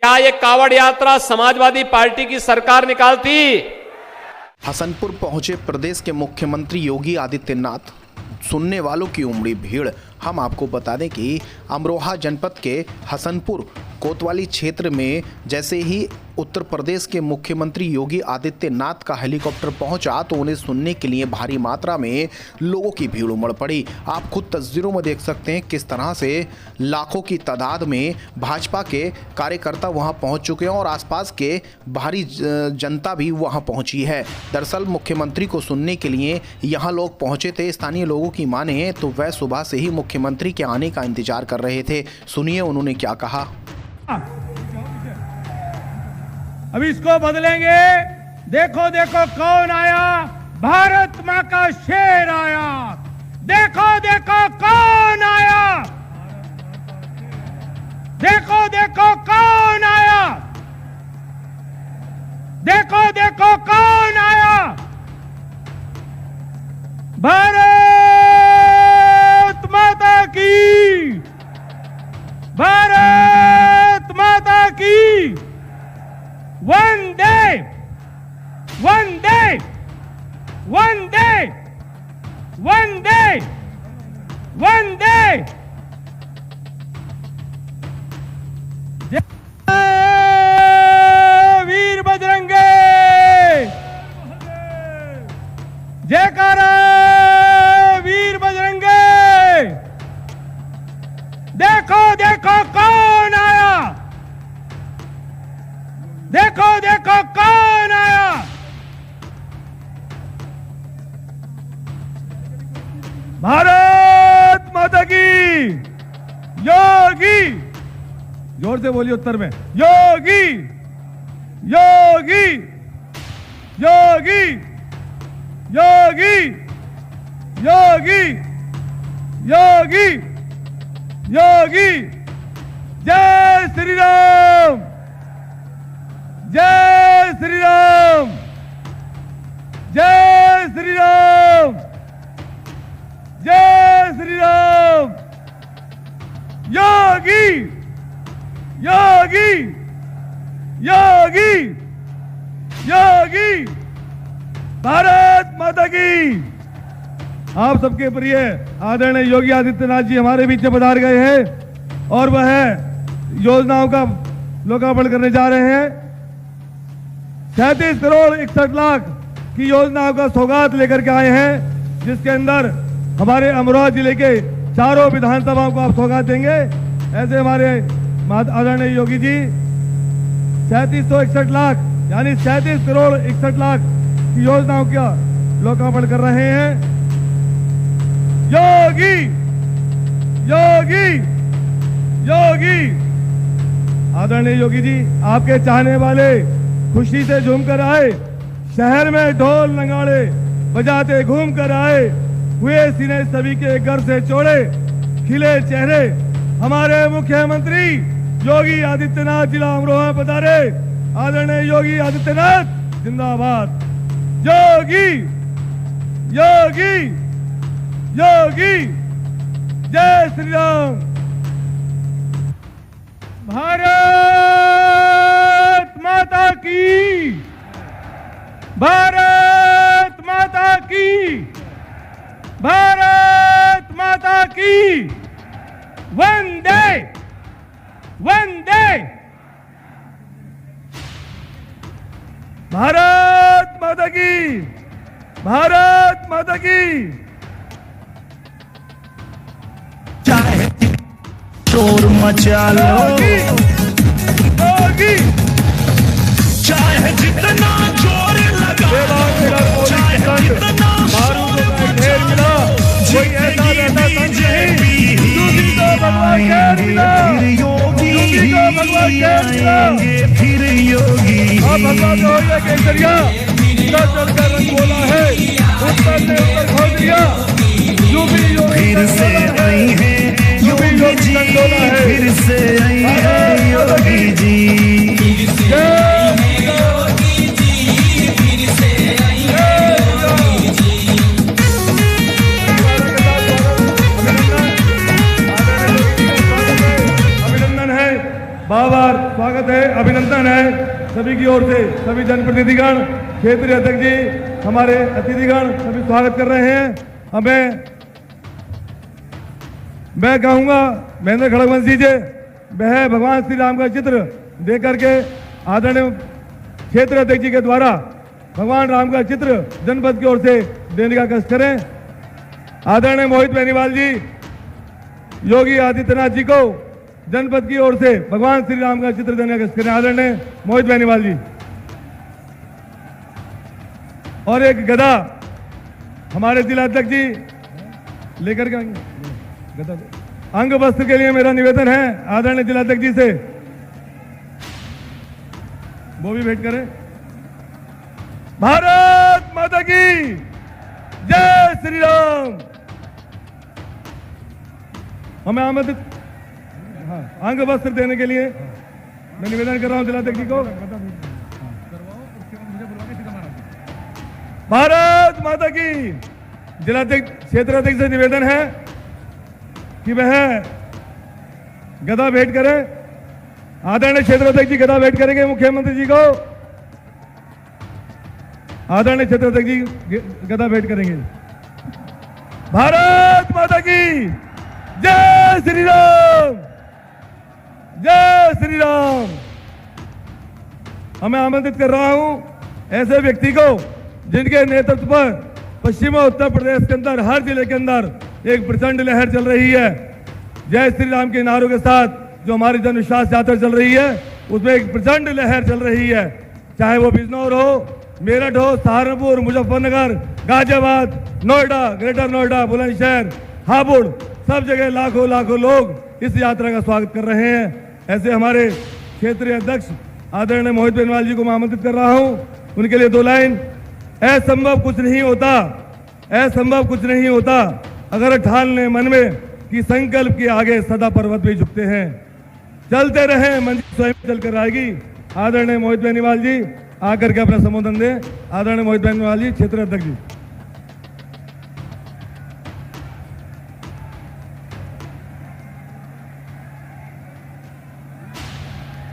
क्या ये कावड़ यात्रा समाजवादी पार्टी की सरकार निकालती? हसनपुर पहुंचे प्रदेश के मुख्यमंत्री योगी आदित्यनाथ। सुनने वालों की उमड़ी भीड़। हम आपको बता दें कि अमरोहा जनपद के हसनपुर कोतवाली क्षेत्र में जैसे ही उत्तर प्रदेश के मुख्यमंत्री योगी आदित्यनाथ का हेलीकॉप्टर पहुंचा तो उन्हें सुनने के लिए भारी मात्रा में लोगों की भीड़ उमड़ पड़ी। आप खुद तस्वीरों में देख सकते हैं किस तरह से लाखों की तादाद में भाजपा के कार्यकर्ता वहां पहुंच चुके हैं और आसपास के भारी जनता भी वहां पहुंची है। दरअसल मुख्यमंत्री को सुनने के लिए यहां लोग पहुंचे थे। स्थानीय लोगों की माने तो वह सुबह से ही मुख्यमंत्री के आने का इंतजार कर रहे थे। सुनिए उन्होंने क्या कहा। अब इसको बदलेंगे। देखो देखो कौन आया, भारत मां का शेर आया। देखो देखो कौन आया, देखो देखो कौन आया, देखो देखो कौन आया। भारत माता की, भारत माता की। वंदे वंदे वंदे वंदे वंदे। जय वीर बजरंगे, जयकारा वीर बजरंगे। देखो देखो कौन आया, देखो देखो कौन आया। भारत माता की। योगी, जोर से बोलिए उत्तर में। योगी योगी योगी योगी योगी योगी योगी। जय श्री राम, जय श्री राम, जय श्री राम, जय श्री राम। योगी योगी योगी योगी। भारत माता की। आप सबके प्रिय आदरणीय योगी आदित्यनाथ जी हमारे बीच में पधार गए हैं और वह योजनाओं का लोकार्पण करने जा रहे हैं। 37 करोड़ 61 लाख की योजनाओं का सौगात लेकर के आए हैं, जिसके अंदर हमारे अमरोहा जिले के चारों विधानसभाओं को आप सौगात देंगे। ऐसे हमारे आदरणीय योगी जी 3761 लाख यानी 37 करोड़ 61 लाख की योजनाओं का लोकार्पण कर रहे हैं। योगी योगी योगी। आदरणीय योगी जी आपके चाहने वाले खुशी से झूमकर आए, शहर में ढोल नगाड़े बजाते घूम कर आए, हुए सीने सभी के घर से चौड़े, खिले चेहरे हमारे मुख्यमंत्री योगी आदित्यनाथ जिला अमरोहा पधारे। आदरणीय योगी आदित्यनाथ जिंदाबाद। योगी योगी योगी। जय श्री राम। भारत माता की, भारत माता की, भारत माता की। वंदे वंदे। भारत माता की, भारत माता की। चाहे शोर मचा लो, योगी चाहे जितना जोर लगा, चाहे जितना मारूंगा ढेर मिला, कोई ऐसा रहता संग नहीं, यूपी को भगवान के मिला, यूपी को भगवान के मिला। फिर योगी आप भगवान को ये केसरिया चल कर रंग बोला है, उत्तर से उत्तर खोल दिया। यूपी योगी फिर से आई है यूपी योगी संडोला है, फिर से आई है योगी जी। बार स्वागत है। अभिनंदन है सभी की ओर से। सभी जनप्रतिनिधिगण, क्षेत्रीय अध्यक्ष जी, हमारे अतिथिगण सभी स्वागत कर रहे हैं। मैं कहूंगा महेंद्र खड़गवंशी जी, वह भगवान श्री राम का चित्र दे करके आदरणीय क्षेत्र अध्यक्ष जी के द्वारा भगवान राम का चित्र जनपद की ओर से देने का कष्ट करें। आदरणीय मोहित बेनीवाल जी, योगी आदित्यनाथ जी को जनपद की ओर से भगवान श्री राम का चित्र देने का कष्ट करें। आदरणीय मोहित बेनीवाल जी। और एक गदा हमारे जिला अध्यक्ष जी लेकर के आएंगे। गदा अंग वस्त्र के लिए मेरा निवेदन है आदरणीय जिला अध्यक्ष जी से, वो भी भेंट करें। भारत माता की जय श्री राम। हमें आमंत्रित अंग वस्त्र देने के लिए मैं निवेदन कर रहा हूं जिला अध्यक्ष जी को। भारत माता की। जिला अध्यक्ष, क्षेत्र अध्यक्ष से निवेदन है कि वह गदा भेंट करें। आदरणीय क्षेत्र अध्यक्ष जी गदा भेंट करेंगे मुख्यमंत्री जी को। आदरणीय क्षेत्र अध्यक्ष जी गदा भेंट करेंगे। भारत माता की जय श्री राम, जय श्री राम। हमें आमंत्रित कर रहा हूं ऐसे व्यक्ति को जिनके नेतृत्व पर पश्चिम और उत्तर प्रदेश के अंदर हर जिले के अंदर एक प्रचंड लहर चल रही है। जय श्री राम के नारों के साथ जो हमारी जन विश्वास यात्रा चल रही है, उसमें एक प्रचंड लहर चल रही है। चाहे वो बिजनौर हो, मेरठ हो, सहारनपुर, मुजफ्फरनगर, गाजियाबाद, नोएडा, ग्रेटर नोएडा, बुलंदशहर, हापुड़, सब जगह लाखों लाखों लोग इस यात्रा का स्वागत कर रहे हैं। ऐसे हमारे क्षेत्रीय अध्यक्ष आदरणीय मोहित बेनीवाल जी को मैं आमंत्रित कर रहा हूं। उनके लिए 2 लाइन। असंभव कुछ नहीं होता, असंभव कुछ नहीं होता अगर ठान ले मन में कि संकल्प के आगे सदा पर्वत भी झुकते हैं। चलते रहे, मंजिल स्वयं चलकर आएगी। आदरणीय मोहित बेनीवाल जी आकर के अपना संबोधन दें। आदरणीय मोहित बेनीवाल जी, क्षेत्र अध्यक्ष जी।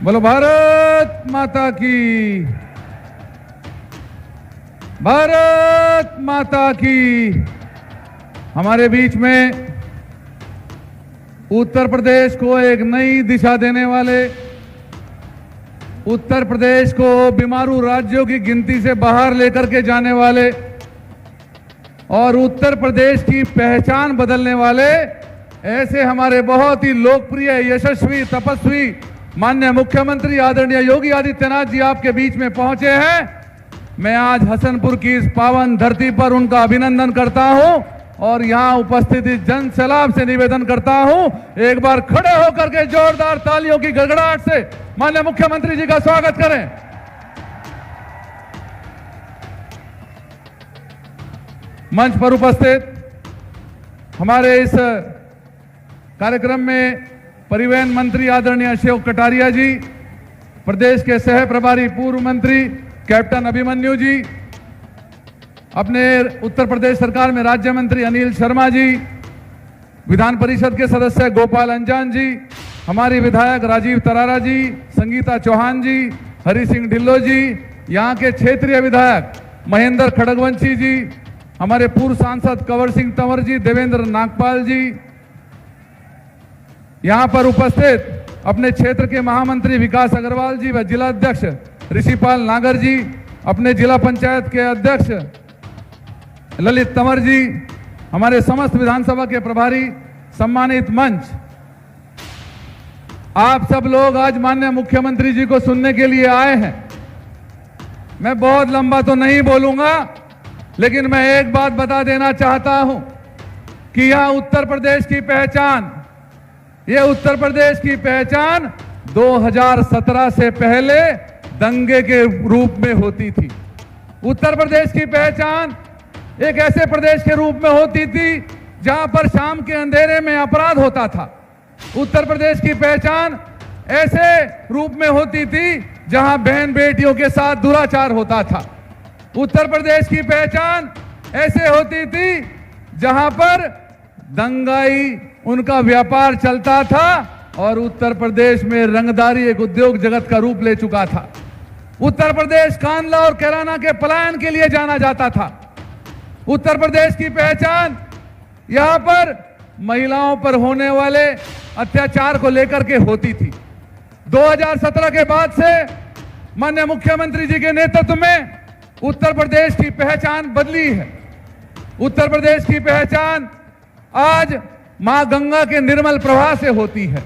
बोलो भारत माता की, भारत माता की। हमारे बीच में उत्तर प्रदेश को एक नई दिशा देने वाले, उत्तर प्रदेश को बीमारू राज्यों की गिनती से बाहर लेकर के जाने वाले और उत्तर प्रदेश की पहचान बदलने वाले ऐसे हमारे बहुत ही लोकप्रिय, यशस्वी, तपस्वी माननीय मुख्यमंत्री आदरणीय योगी आदित्यनाथ जी आपके बीच में पहुंचे हैं। मैं आज हसनपुर की इस पावन धरती पर उनका अभिनंदन करता हूं और यहां उपस्थित इस जन सैलाब से निवेदन करता हूं, एक बार खड़े होकर के जोरदार तालियों की गड़गड़ाहट से माननीय मुख्यमंत्री जी का स्वागत करें। मंच पर उपस्थित हमारे इस कार्यक्रम में परिवहन मंत्री आदरणीय अशोक कटारिया जी, प्रदेश के सह प्रभारी पूर्व मंत्री कैप्टन अभिमन्यु जी, अपने उत्तर प्रदेश सरकार में राज्य मंत्री अनिल शर्मा जी, विधान परिषद के सदस्य गोपाल अंजान जी, हमारी विधायक राजीव तरारा जी, संगीता चौहान जी, हरि सिंह ढिल्लो जी, यहाँ के क्षेत्रीय विधायक महेंद्र खड़गवंशी जी, हमारे पूर्व सांसद कंवर सिंह तंवर जी, देवेंद्र नागपाल जी, यहाँ पर उपस्थित अपने क्षेत्र के महामंत्री विकास अग्रवाल जी व जिला अध्यक्ष ऋषिपाल नागर जी, अपने जिला पंचायत के अध्यक्ष ललित तंवर जी, हमारे समस्त विधानसभा के प्रभारी, सम्मानित मंच, आप सब लोग आज माननीय मुख्यमंत्री जी को सुनने के लिए आए हैं। मैं बहुत लंबा तो नहीं बोलूंगा, लेकिन मैं एक बात बता देना चाहता हूं कि यह उत्तर प्रदेश की पहचान, यह उत्तर प्रदेश की पहचान 2017 से पहले दंगे के रूप में होती थी। उत्तर प्रदेश की पहचान एक ऐसे प्रदेश के रूप में होती थी जहां पर शाम के अंधेरे में अपराध होता था। उत्तर प्रदेश की पहचान ऐसे रूप में होती थी जहां बहन बेटियों के साथ दुराचार होता था। उत्तर प्रदेश की पहचान ऐसे होती थी जहां पर दंगाई उनका व्यापार चलता था और उत्तर प्रदेश में रंगदारी एक उद्योग जगत का रूप ले चुका था। उत्तर प्रदेश कांदला और कैराना के पलायन के लिए जाना जाता था। उत्तर प्रदेश की पहचान यहां पर महिलाओं पर होने वाले अत्याचार को लेकर के होती थी। 2017 के बाद से माननीय मुख्यमंत्री जी के नेतृत्व में उत्तर प्रदेश की पहचान बदली है। उत्तर प्रदेश की पहचान आज मां गंगा के निर्मल प्रवाह से होती है।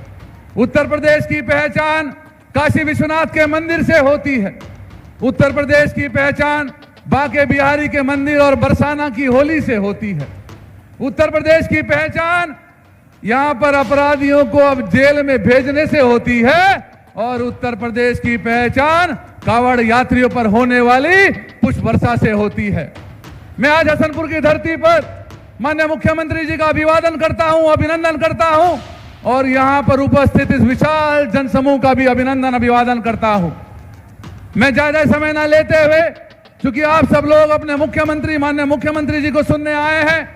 उत्तर प्रदेश की पहचान काशी विश्वनाथ के मंदिर से होती है। उत्तर प्रदेश की पहचान बांके बिहारी के मंदिर और बरसाना की होली से होती है। उत्तर प्रदेश की पहचान यहां पर अपराधियों को अब जेल में भेजने से होती है और उत्तर प्रदेश की पहचान कावड़ यात्रियों पर होने वाली पुष्प वर्षा से होती है। मैं आज हसनपुर की धरती पर माननीय मुख्यमंत्री जी का अभिवादन करता हूं, अभिनंदन करता हूं और यहां पर उपस्थित इस विशाल जनसमूह का भी अभिनंदन अभिवादन करता हूं। मैं ज्यादा समय ना लेते हुए, क्योंकि आप सब लोग अपने मुख्यमंत्री माननीय मुख्यमंत्री जी को सुनने आए हैं,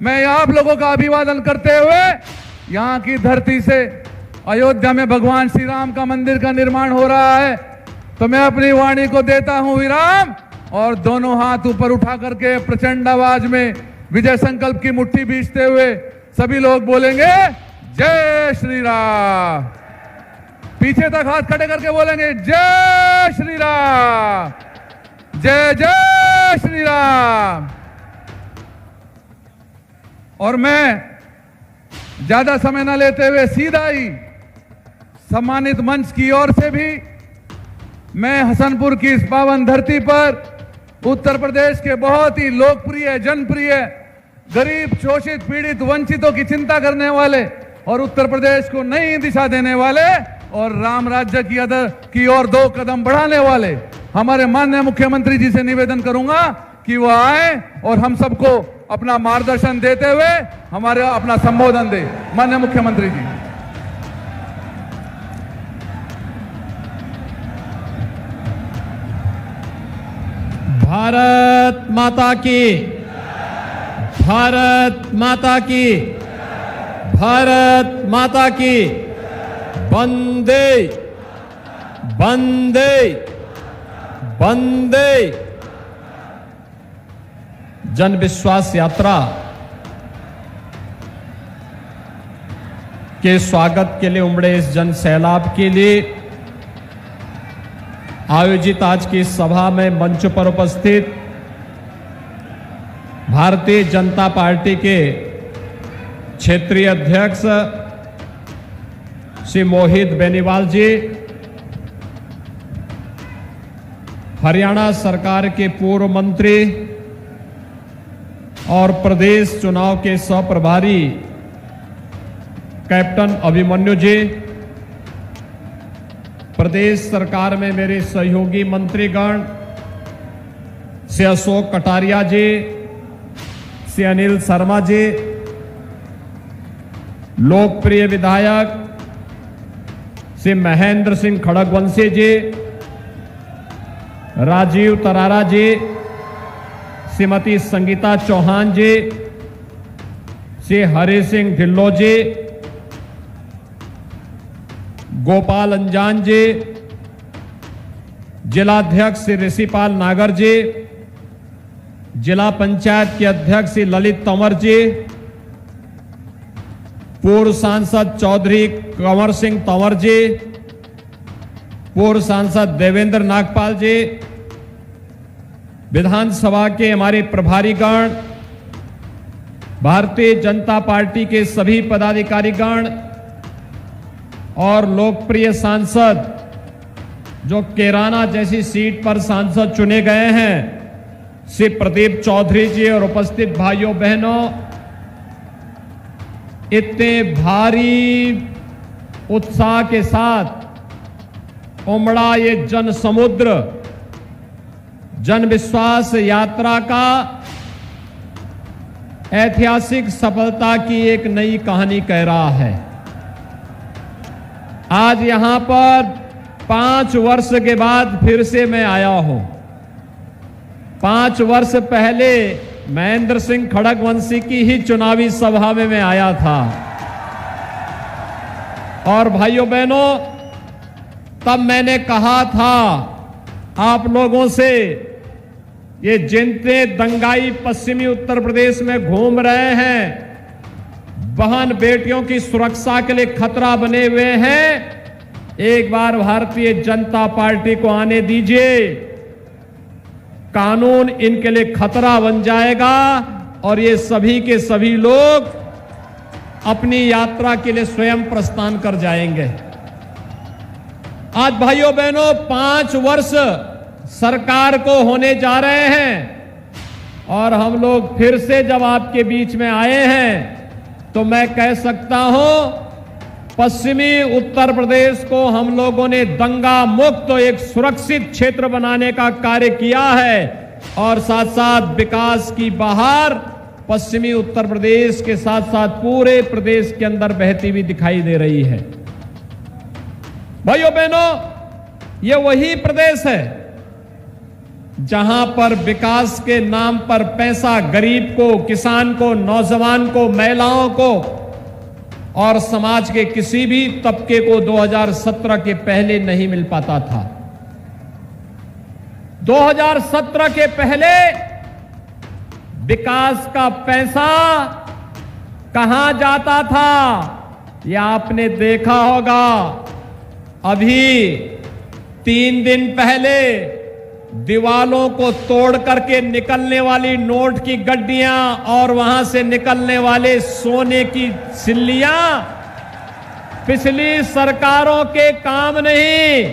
मैं आप लोगों का अभिवादन करते हुए यहां की धरती से अयोध्या में भगवान श्री राम का मंदिर का निर्माण हो रहा है, तो मैं अपनी वाणी को देता हूं विराम और दोनों हाथ ऊपर उठा करके प्रचंड आवाज में विजय संकल्प की मुट्ठी बींचते हुए सभी लोग बोलेंगे जय श्री राम। पीछे तक हाथ खड़े करके बोलेंगे जय श्री राम, जय जय श्री राम। और मैं ज्यादा समय न लेते हुए सीधा ही सम्मानित मंच की ओर से भी मैं हसनपुर की इस पावन धरती पर उत्तर प्रदेश के बहुत ही लोकप्रिय, जनप्रिय, गरीब, शोषित, पीड़ित, वंचितों की चिंता करने वाले और उत्तर प्रदेश को नई दिशा देने वाले और राम राज्य की ओर 2 कदम बढ़ाने वाले हमारे माननीय मुख्यमंत्री जी से निवेदन करूंगा कि वो आए और हम सबको अपना मार्गदर्शन देते हुए हमारे अपना संबोधन दे। माननीय मुख्यमंत्री जी। भारत माता की, भारत माता की, भारत माता की। वंदे वंदे वंदे। जन विश्वास यात्रा के स्वागत के लिए उमड़े इस जन सैलाब के लिए आयोजित आज की सभा में मंच पर उपस्थित भारतीय जनता पार्टी के क्षेत्रीय अध्यक्ष श्री मोहित बेनीवाल जी, हरियाणा सरकार के पूर्व मंत्री और प्रदेश चुनाव के सहप्रभारी कैप्टन अभिमन्यु जी, प्रदेश सरकार में मेरे सहयोगी मंत्रीगण श्री अशोक कटारिया जी, श्री अनिल शर्मा जी, लोकप्रिय विधायक श्री महेंद्र सिंह खड़गवंशी जी, राजीव तरारा जी, श्रीमती संगीता चौहान जी, श्री हरि सिंह ढिल्लो जी, गोपाल अंजान जी, जिलाध्यक्ष श्री ऋषिपाल नागर जी, जिला पंचायत के अध्यक्ष श्री ललित तंवर जी, पूर्व सांसद चौधरी कंवर सिंह तंवर जी, पूर्व सांसद देवेंद्र नागपाल जी, विधानसभा के हमारे प्रभारीगण, भारतीय जनता पार्टी के सभी पदाधिकारीगण और लोकप्रिय सांसद जो कैराना जैसी सीट पर सांसद चुने गए हैं, श्री प्रदीप चौधरी जी और उपस्थित भाइयों बहनों, इतने भारी उत्साह के साथ उमड़ा ये जन समुद्र जन विश्वास यात्रा का ऐतिहासिक सफलता की एक नई कहानी कह रहा है। आज यहां पर 5 वर्ष के बाद फिर से मैं आया हूं। 5 वर्ष पहले महेंद्र सिंह खड़गवंशी की ही चुनावी सभा में मैं आया था। और भाइयों बहनों, तब मैंने कहा था आप लोगों से, ये जिनते दंगाई पश्चिमी उत्तर प्रदेश में घूम रहे हैं, बहन बेटियों की सुरक्षा के लिए खतरा बने हुए हैं, एक बार भारतीय जनता पार्टी को आने दीजिए। कानून इनके लिए खतरा बन जाएगा और ये सभी के सभी लोग अपनी यात्रा के लिए स्वयं प्रस्थान कर जाएंगे। आज भाइयों बहनों 5 वर्ष सरकार को होने जा रहे हैं और हम लोग फिर से जब आपके बीच में आए हैं तो मैं कह सकता हूं, पश्चिमी उत्तर प्रदेश को हम लोगों ने दंगा मुक्त एक सुरक्षित क्षेत्र बनाने का कार्य किया है और साथ साथ विकास की बहार पश्चिमी उत्तर प्रदेश के साथ साथ पूरे प्रदेश के अंदर बहती हुई दिखाई दे रही है। भाइयों बहनों, ये वही प्रदेश है जहां पर विकास के नाम पर पैसा गरीब को, किसान को, नौजवान को, महिलाओं को और समाज के किसी भी तबके को 2017 के पहले नहीं मिल पाता था। 2017 के पहले विकास का पैसा कहां जाता था यह आपने देखा होगा। अभी 3 दिन पहले दीवालों को तोड़ करके निकलने वाली नोट की गड्डियां और वहां से निकलने वाले सोने की सिल्लियां पिछली सरकारों के काम नहीं,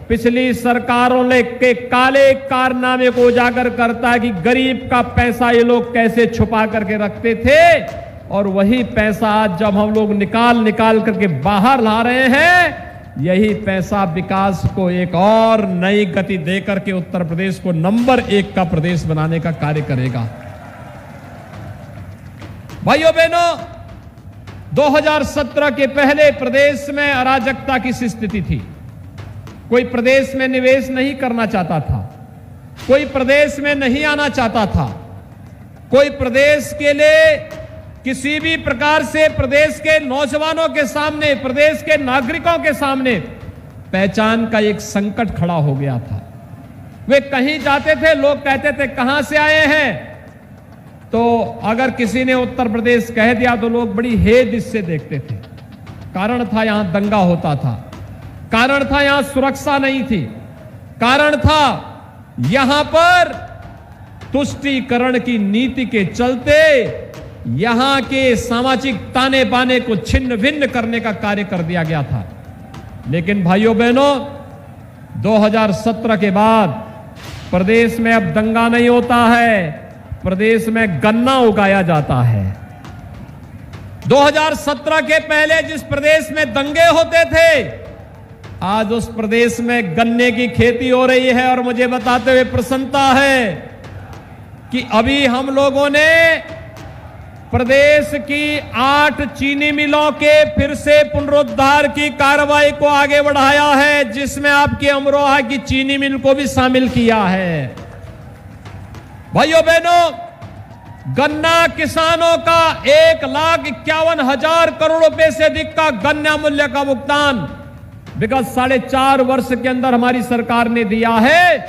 पिछली सरकारों के काले कारनामे को उजागर करता है कि गरीब का पैसा ये लोग कैसे छुपा करके रखते थे और वही पैसा आज जब हम लोग निकाल करके बाहर ला रहे हैं, यही पैसा विकास को एक और नई गति देकर के उत्तर प्रदेश को नंबर 1 का प्रदेश बनाने का कार्य करेगा। भाइयों बहनों, 2017 के पहले प्रदेश में अराजकता की स्थिति थी। कोई प्रदेश में निवेश नहीं करना चाहता था, कोई प्रदेश में नहीं आना चाहता था, कोई प्रदेश के लिए किसी भी प्रकार से प्रदेश के नौजवानों के सामने, प्रदेश के नागरिकों के सामने पहचान का एक संकट खड़ा हो गया था। वे कहीं जाते थे, लोग कहते थे कहां से आए हैं, तो अगर किसी ने उत्तर प्रदेश कह दिया तो लोग बड़ी हेद इससे देखते थे। कारण था यहां दंगा होता था, कारण था यहां सुरक्षा नहीं थी, कारण था यहां पर तुष्टीकरण की नीति के चलते यहां के सामाजिक ताने बाने को छिन्न भिन्न करने का कार्य कर दिया गया था। लेकिन भाइयों बहनों, 2017 के बाद प्रदेश में अब दंगा नहीं होता है, प्रदेश में गन्ना उगाया जाता है। 2017 के पहले जिस प्रदेश में दंगे होते थे, आज उस प्रदेश में गन्ने की खेती हो रही है और मुझे बताते हुए प्रसन्नता है कि अभी हम लोगों ने प्रदेश की 8 चीनी मिलों के फिर से पुनरुद्धार की कार्रवाई को आगे बढ़ाया है, जिसमें आपकी अमरोहा की चीनी मिल को भी शामिल किया है। भाइयों बहनों, गन्ना किसानों का 1,51,000 करोड़ रुपए से अधिक का गन्ना मूल्य का भुगतान विगत 4.5 वर्ष के अंदर हमारी सरकार ने दिया है,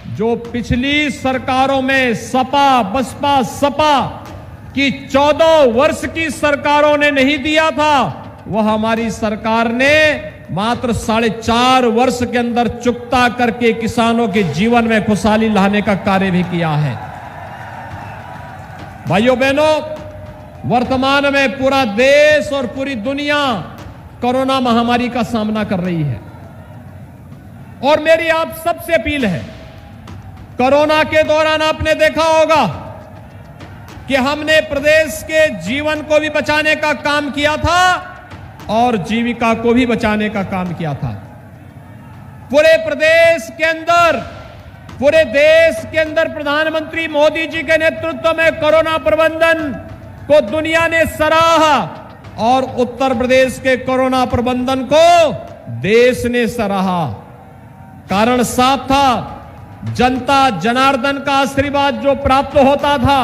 जो पिछली सरकारों में सपा, बसपा, सपा कि 14 वर्ष की सरकारों ने नहीं दिया था, वह हमारी सरकार ने मात्र 4.5 वर्ष के अंदर चुकता करके किसानों के जीवन में खुशहाली लाने का कार्य भी किया है। भाइयों बहनों, वर्तमान में पूरा देश और पूरी दुनिया कोरोना महामारी का सामना कर रही है और मेरी आप सबसे अपील है, कोरोना के दौरान आपने देखा होगा कि हमने प्रदेश के जीवन को भी बचाने का काम किया था और जीविका को भी बचाने का काम किया था। पूरे प्रदेश के अंदर, पूरे देश के अंदर प्रधानमंत्री मोदी जी के नेतृत्व में कोरोना प्रबंधन को दुनिया ने सराहा और उत्तर प्रदेश के कोरोना प्रबंधन को देश ने सराहा। कारण साफ था, जनता जनार्दन का आशीर्वाद जो प्राप्त होता था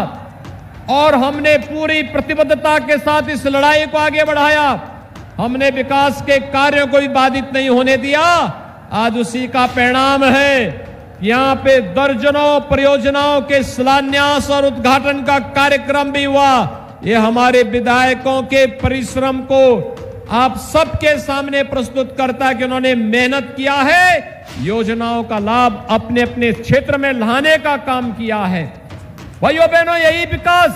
और हमने पूरी प्रतिबद्धता के साथ इस लड़ाई को आगे बढ़ाया हमने विकास के कार्यों को भी बाधित नहीं होने दिया। आज उसी का परिणाम है, यहां पे दर्जनों परियोजनाओं के शिलान्यास और उद्घाटन का कार्यक्रम भी हुआ। ये हमारे विधायकों के परिश्रम को आप सबके सामने प्रस्तुत करता है कि उन्होंने मेहनत किया है, योजनाओं का लाभ अपने अपने क्षेत्र में लाने का काम किया है। भाइयों बहनों, यही विकास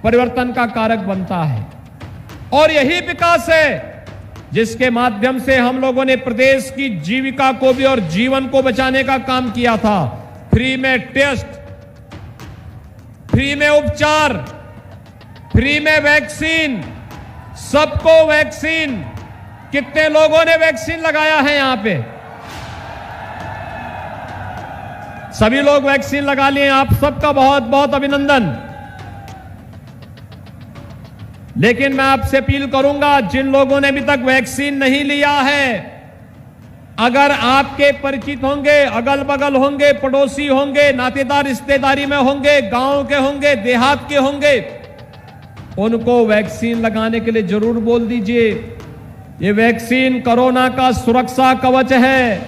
परिवर्तन का कारक बनता है और यही विकास है जिसके माध्यम से हम लोगों ने प्रदेश की जीविका को भी और जीवन को बचाने का काम किया था। फ्री में टेस्ट, फ्री में उपचार, फ्री में वैक्सीन, सबको वैक्सीन। कितने लोगों ने वैक्सीन लगाया है यहां पे? सभी लोग वैक्सीन लगा लिए। आप सबका बहुत बहुत अभिनंदन। लेकिन मैं आपसे अपील करूंगा, जिन लोगों ने अभी तक वैक्सीन नहीं लिया है, अगर आपके परिचित होंगे, अगल बगल होंगे, पड़ोसी होंगे, नातेदार रिश्तेदारी में होंगे, गांव के होंगे, देहात के होंगे, उनको वैक्सीन लगाने के लिए जरूर बोल दीजिए। ये वैक्सीन कोरोना का सुरक्षा कवच है,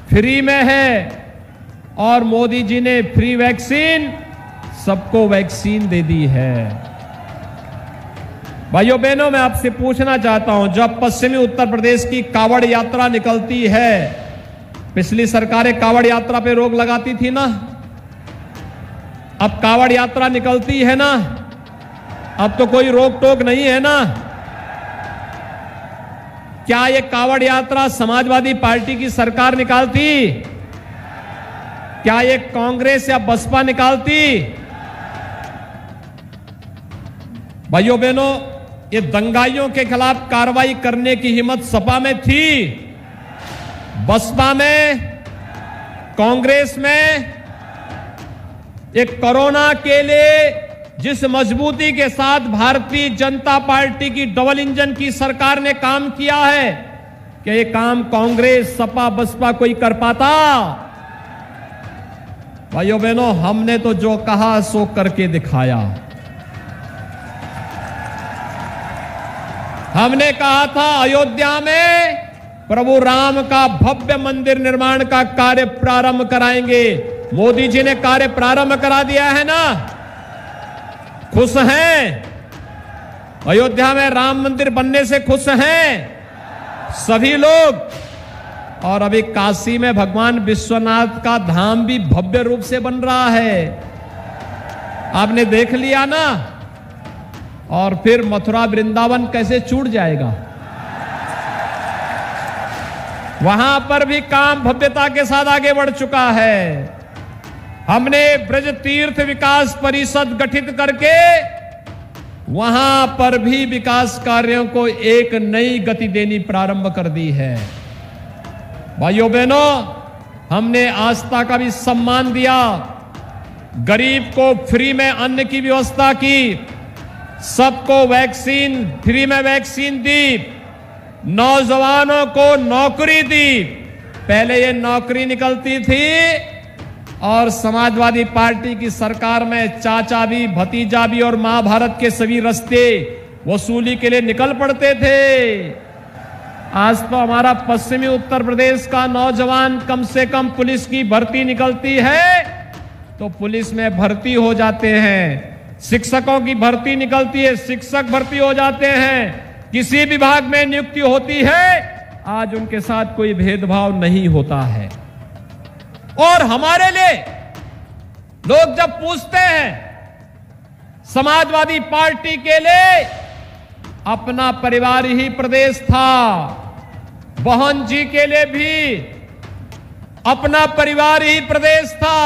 फ्री में है और मोदी जी ने फ्री वैक्सीन सबको वैक्सीन दे दी है। भाइयों बहनों, मैं आपसे पूछना चाहता हूं, जब पश्चिमी उत्तर प्रदेश की कावड़ यात्रा निकलती है, पिछली सरकारें कावड़ यात्रा पे रोक लगाती थी ना, अब कावड़ यात्रा निकलती है ना, अब तो कोई रोक टोक नहीं है ना। क्या ये कावड़ यात्रा समाजवादी पार्टी की सरकार निकालती? क्या ये कांग्रेस या बसपा निकालती? भाइयों बहनों, ये दंगाइयों के खिलाफ कार्रवाई करने की हिम्मत सपा में थी, बसपा में, कांग्रेस में। एक कोरोना के लिए जिस मजबूती के साथ भारतीय जनता पार्टी की डबल इंजन की सरकार ने काम किया है, क्या ये काम कांग्रेस, सपा, बसपा कोई कर पाता? भाइयों बहनों, हमने तो जो कहा सो करके दिखाया। हमने कहा था अयोध्या में प्रभु राम का भव्य मंदिर निर्माण का कार्य प्रारंभ कराएंगे। मोदी जी ने कार्य प्रारंभ करा दिया है ना, खुश हैं? अयोध्या में राम मंदिर बनने से खुश हैं सभी लोग। और अभी काशी में भगवान विश्वनाथ का धाम भी भव्य रूप से बन रहा है, आपने देख लिया ना। और फिर मथुरा वृंदावन कैसे छूट जाएगा? वहां पर भी काम भव्यता के साथ आगे बढ़ चुका है। हमने ब्रज तीर्थ विकास परिषद गठित करके वहां पर भी विकास कार्यों को एक नई गति देनी प्रारंभ कर दी है। भाइयों बहनों, हमने आस्था का भी सम्मान दिया, गरीब को फ्री में अन्न की व्यवस्था की, सबको वैक्सीन, फ्री में वैक्सीन दी, नौजवानों को नौकरी दी। पहले ये नौकरी निकलती थी और समाजवादी पार्टी की सरकार में चाचा भी, भतीजा भी और महाभारत के सभी रास्ते वसूली के लिए निकल पड़ते थे। आज तो हमारा पश्चिमी उत्तर प्रदेश का नौजवान कम से कम पुलिस की भर्ती निकलती है तो पुलिस में भर्ती हो जाते हैं, शिक्षकों की भर्ती निकलती है, शिक्षक भर्ती हो जाते हैं, किसी विभाग में नियुक्ति होती है, आज उनके साथ कोई भेदभाव नहीं होता है। और हमारे लिए लोग जब पूछते हैं, समाजवादी पार्टी के लिए अपना परिवार ही प्रदेश था, बहन जी के लिए भी अपना परिवार ही प्रदेश था,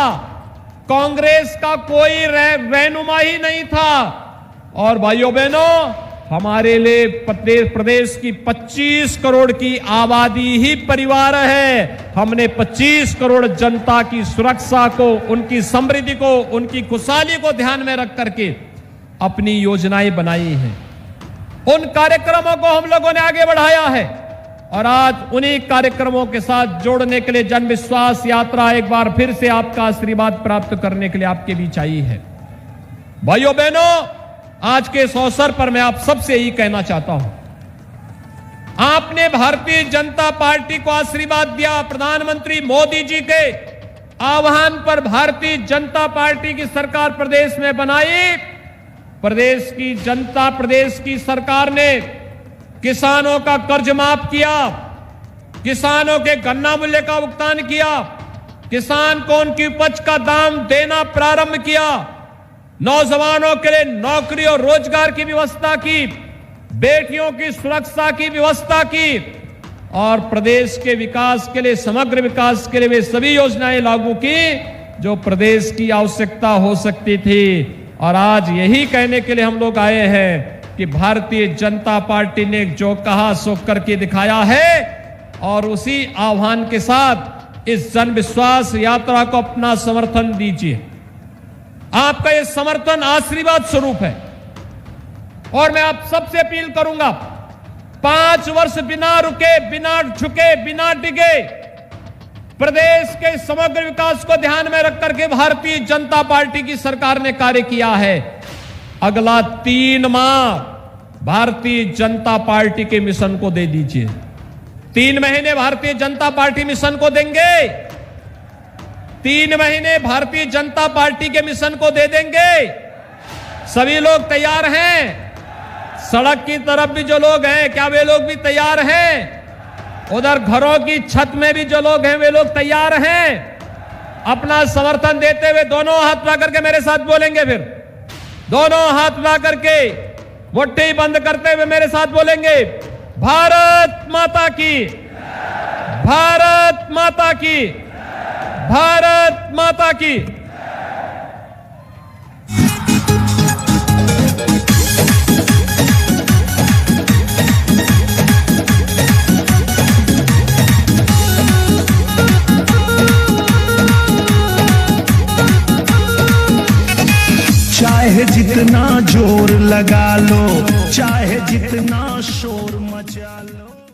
कांग्रेस का कोई रहनुमा ही नहीं था। और भाइयों बहनों, हमारे लिए प्रदेश की 25 करोड़ की आबादी ही परिवार है। हमने 25 करोड़ जनता की सुरक्षा को, उनकी समृद्धि को, उनकी खुशहाली को ध्यान में रख करके अपनी योजनाएं बनाई हैं। उन कार्यक्रमों को हम लोगों ने आगे बढ़ाया है और आज उन्हीं कार्यक्रमों के साथ जोड़ने के लिए जन विश्वास यात्रा एक बार फिर से आपका आशीर्वाद प्राप्त करने के लिए आपके बीच आई है। भाइयों बहनों, आज के इस अवसर पर मैं आप सबसे यही कहना चाहता हूं आपने भारतीय जनता पार्टी को आशीर्वाद दिया। प्रधानमंत्री मोदी जी के आह्वान पर भारतीय जनता पार्टी की सरकार प्रदेश में बनाई। प्रदेश की जनता, प्रदेश की सरकार ने किसानों का कर्ज माफ किया, किसानों के गन्ना मूल्य का भुगतान किया, किसान को उनकी उपज का दाम देना प्रारंभ किया, नौजवानों के लिए नौकरी और रोजगार की व्यवस्था की, बेटियों की सुरक्षा की व्यवस्था की और प्रदेश के विकास के लिए, समग्र विकास के लिए वे सभी योजनाएं लागू की जो प्रदेश की आवश्यकता हो सकती थी। और आज यही कहने के लिए हम लोग आए हैं कि भारतीय जनता पार्टी ने जो कहा सो करके दिखाया है और उसी आह्वान के साथ इस जन विश्वास यात्रा को अपना समर्थन दीजिए। आपका यह समर्थन आशीर्वाद स्वरूप है और मैं आप सबसे अपील करूंगा, 5 वर्ष बिना रुके, बिना झुके, बिना डिगे प्रदेश के समग्र विकास को ध्यान में रख करके भारतीय जनता पार्टी की सरकार ने कार्य किया है। अगला 3 माह भारतीय जनता पार्टी के मिशन को दे दीजिए। 3 महीने भारतीय जनता पार्टी मिशन को देंगे, 3 महीने भारतीय जनता पार्टी के मिशन को दे देंगे। सभी लोग तैयार हैं? सड़क की तरफ भी जो लोग हैं, क्या वे लोग भी तैयार हैं? उधर घरों की छत में भी जो लोग हैं वे लोग तैयार हैं? अपना समर्थन देते हुए दोनों हाथ ला करके मेरे साथ बोलेंगे। फिर दोनों हाथ ला करके मुट्ठी बंद करते हुए मेरे साथ बोलेंगे, भारत माता की, भारत माता की, भारत माता की। चाहे जितना जोर लगा लो, चाहे जितना शोर मचा लो।